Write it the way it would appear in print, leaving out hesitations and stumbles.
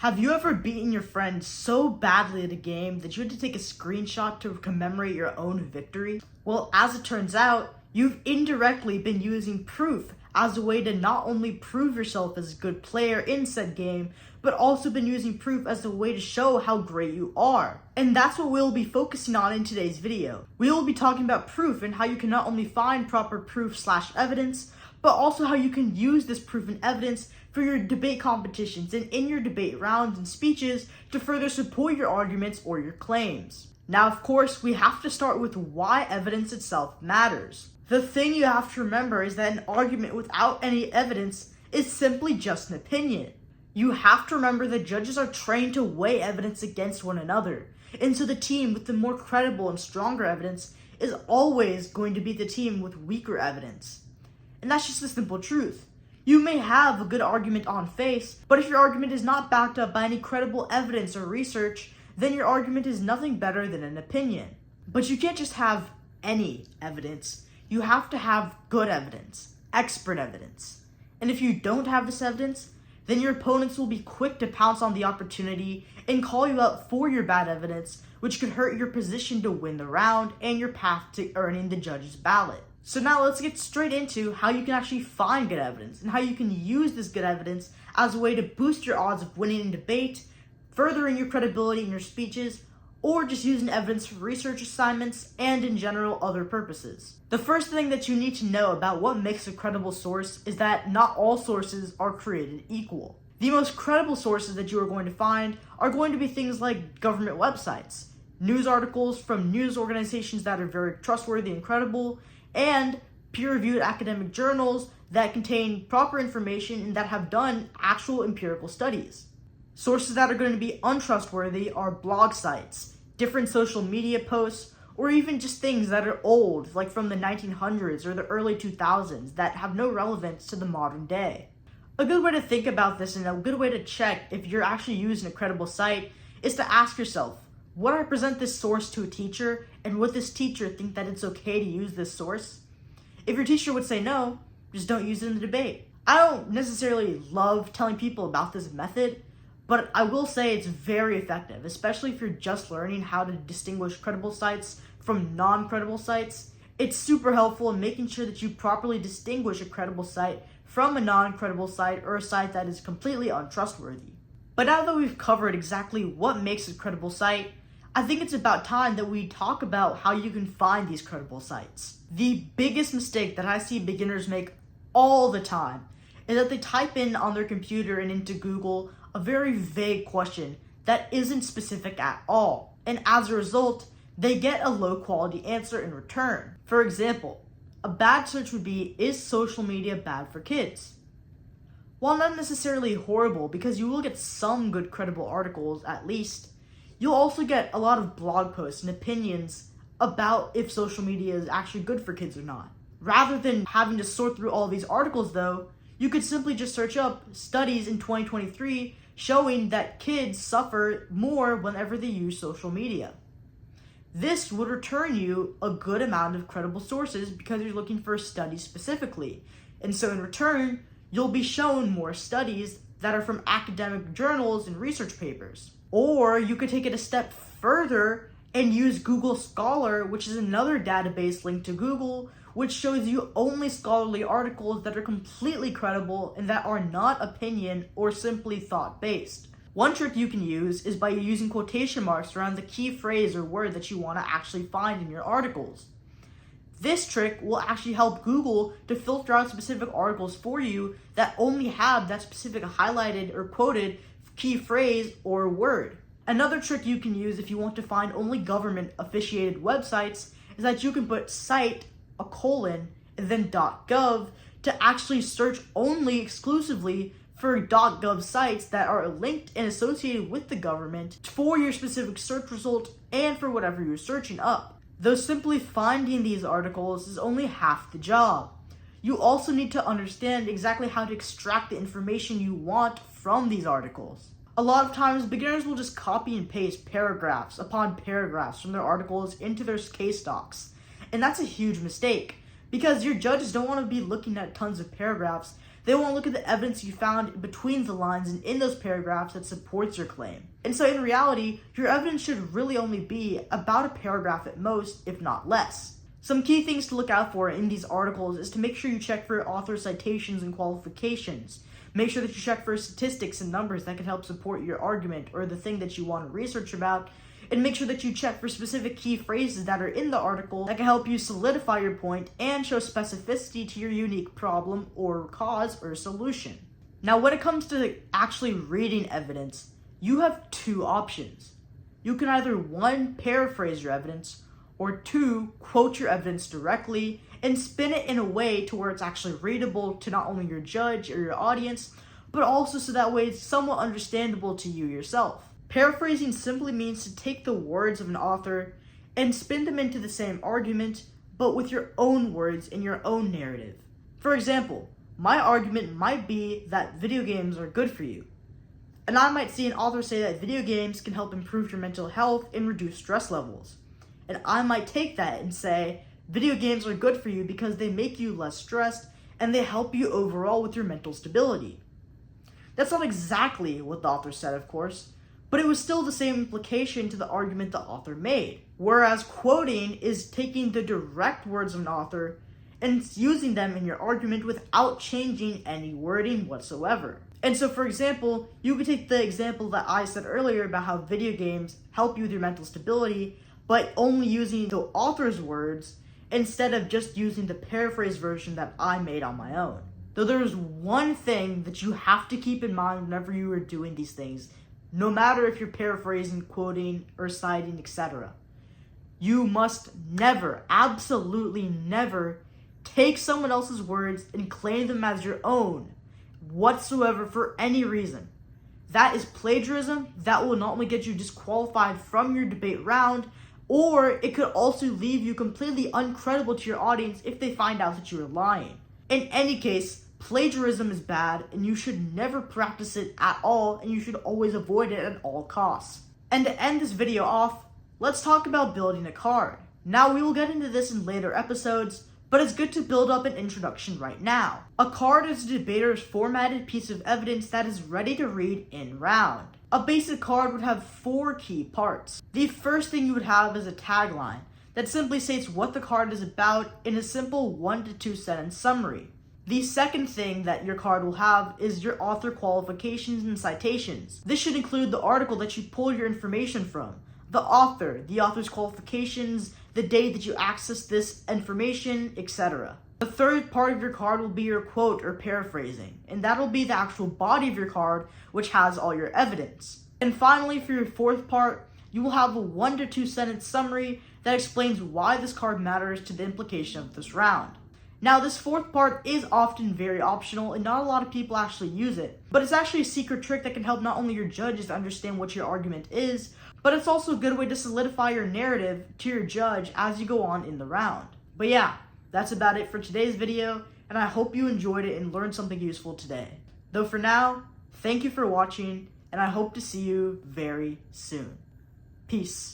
Have you ever beaten your friend so badly at a game that you had to take a screenshot to commemorate your own victory? Well, as it turns out, you've indirectly been using proof as a way to not only prove yourself as a good player in said game, but also been using proof as a way to show how great you are. And that's what we'll be focusing on in today's video. We will be talking about proof and how you can not only find proper proof/evidence, but also how you can use this proof and evidence for your debate competitions and in your debate rounds and speeches to further support your arguments or your claims. Now, of course, we have to start with why evidence itself matters. The thing you have to remember is that an argument without any evidence is simply just an opinion. You have to remember that judges are trained to weigh evidence against one another, and so the team with the more credible and stronger evidence is always going to beat the team with weaker evidence. And that's just the simple truth. You may have a good argument on face, but if your argument is not backed up by any credible evidence or research, then your argument is nothing better than an opinion. But you can't just have any evidence. You have to have good evidence, expert evidence. And if you don't have this evidence, then your opponents will be quick to pounce on the opportunity and call you out for your bad evidence, which could hurt your position to win the round and your path to earning the judge's ballot. So now let's get straight into how you can actually find good evidence and how you can use this good evidence as a way to boost your odds of winning in debate, furthering your credibility in your speeches, or just using evidence for research assignments and in general other purposes. The first thing that you need to know about what makes a credible source is that not all sources are created equal. The most credible sources that you are going to find are going to be things like government websites, news articles from news organizations that are very trustworthy and credible, and peer-reviewed academic journals that contain proper information and that have done actual empirical studies. Sources that are going to be untrustworthy are blog sites, different social media posts, or even just things that are old, like from the 1900s or the early 2000s, that have no relevance to the modern day. A good way to think about this and a good way to check if you're actually using a credible site is to ask yourself, would I present this source to a teacher, and would this teacher think that it's okay to use this source? If your teacher would say no, just don't use it in the debate. I don't necessarily love telling people about this method, but I will say it's very effective, especially if you're just learning how to distinguish credible sites from non-credible sites. It's super helpful in making sure that you properly distinguish a credible site from a non-credible site or a site that is completely untrustworthy. But now that we've covered exactly what makes a credible site, I think it's about time that we talk about how you can find these credible sites. The biggest mistake that I see beginners make all the time is that they type in on their computer and into Google a very vague question that isn't specific at all. And as a result, they get a low quality answer in return. For example, a bad search would be, is social media bad for kids? While not necessarily horrible, because you will get some good credible articles at least, you'll also get a lot of blog posts and opinions about if social media is actually good for kids or not. Rather than having to sort through all these articles though, you could simply just search up studies in 2023 showing that kids suffer more whenever they use social media. This would return you a good amount of credible sources because you're looking for a study specifically. And so in return, you'll be shown more studies that are from academic journals and research papers. Or you could take it a step further and use Google Scholar, which is another database linked to Google, which shows you only scholarly articles that are completely credible and that are not opinion or simply thought-based. One trick you can use is by using quotation marks around the key phrase or word that you want to actually find in your articles. This trick will actually help Google to filter out specific articles for you that only have that specific highlighted or quoted key phrase or word. Another trick you can use if you want to find only government officiated websites is that you can put cite, a colon, and then .gov to actually search only exclusively for .gov sites that are linked and associated with the government for your specific search result and for whatever you're searching up. Though simply finding these articles is only half the job. You also need to understand exactly how to extract the information you want from these articles. A lot of times, beginners will just copy and paste paragraphs upon paragraphs from their articles into their case docs. And that's a huge mistake, because your judges don't want to be looking at tons of paragraphs. They won't look at the evidence you found between the lines and in those paragraphs that supports your claim. And so in reality, your evidence should really only be about a paragraph at most, if not less. Some key things to look out for in these articles is to make sure you check for author citations and qualifications. Make sure that you check for statistics and numbers that can help support your argument or the thing that you want to research about. And make sure that you check for specific key phrases that are in the article that can help you solidify your point and show specificity to your unique problem or cause or solution. Now, when it comes to actually reading evidence, you have two options. You can either 1, paraphrase your evidence, or 2, quote your evidence directly and spin it in a way to where it's actually readable to not only your judge or your audience, but also so that way it's somewhat understandable to you yourself. Paraphrasing simply means to take the words of an author and spin them into the same argument, but with your own words in your own narrative. For example, my argument might be that video games are good for you. And I might see an author say that video games can help improve your mental health and reduce stress levels. And I might take that and say, video games are good for you because they make you less stressed and they help you overall with your mental stability. That's not exactly what the author said, of course, but it was still the same implication to the argument the author made. Whereas quoting is taking the direct words of an author and using them in your argument without changing any wording whatsoever. And so, for example, you could take the example that I said earlier about how video games help you with your mental stability, but only using the author's words instead of just using the paraphrase version that I made on my own. Though there is one thing that you have to keep in mind whenever you are doing these things, no matter if you're paraphrasing, quoting, or citing, etc. You must never, absolutely never, take someone else's words and claim them as your own, whatsoever, for any reason. That is plagiarism. That will not only get you disqualified from your debate round, or it could also leave you completely uncredible to your audience if they find out that you are lying. In any case, plagiarism is bad, and you should never practice it at all, and you should always avoid it at all costs. And to end this video off, let's talk about building a card. Now, we will get into this in later episodes, but it's good to build up an introduction right now. A card is a debater's formatted piece of evidence that is ready to read in round. A basic card would have 4 key parts. The first thing you would have is a tagline that simply states what the card is about in a simple 1 to 2 sentence summary. The second thing that your card will have is your author qualifications and citations. This should include the article that you pull your information from, the author's qualifications, the date that you access this information, etc. The third part of your card will be your quote or paraphrasing, and that will be the actual body of your card, which has all your evidence. And finally, for your fourth part, you will have a 1 to 2 sentence summary that explains why this card matters to the implication of this round. Now, this fourth part is often very optional and not a lot of people actually use it, but it's actually a secret trick that can help not only your judges understand what your argument is, but it's also a good way to solidify your narrative to your judge as you go on in the round. But yeah, that's about it for today's video, and I hope you enjoyed it and learned something useful today. Though for now, thank you for watching, and I hope to see you very soon. Peace.